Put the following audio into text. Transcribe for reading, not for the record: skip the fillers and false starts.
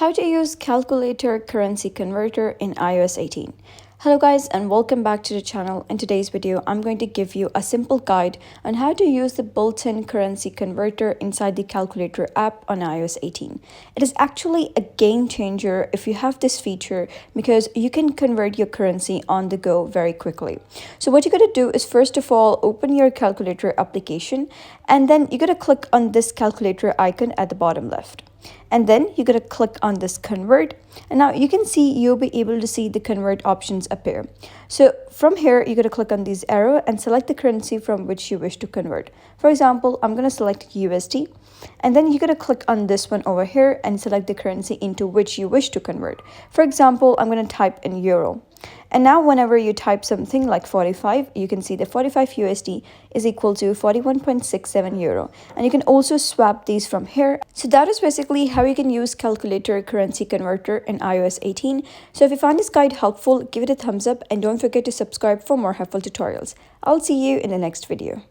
How to use calculator currency converter in iOS 18. Hello guys and welcome back to the channel. In today's video, I'm going to give you a simple guide on how to use the built-in currency converter inside the calculator app on iOS 18. It is actually a game changer if you have this feature because you can convert your currency on the go very quickly. So what you're going to do is first of all, open your calculator application and then you're going to click on this calculator icon at the bottom left. And then you're going to click on this convert, and now you can see you'll be able to see the convert options appear. So from here you're going to click on this arrow and select the currency from which you wish to convert. For example, I'm going to select USD, and then you're going to click on this one over here and select the currency into which you wish to convert. For example, I'm going to type in euro. And now whenever you type something like 45, you can see the 45 USD is equal to 41.67 euro. And you can also swap these from here. So that is basically how you can use calculator currency converter in iOS 18. So if you found this guide helpful, give it a thumbs up and don't forget to subscribe for more helpful tutorials. I'll see you in the next video.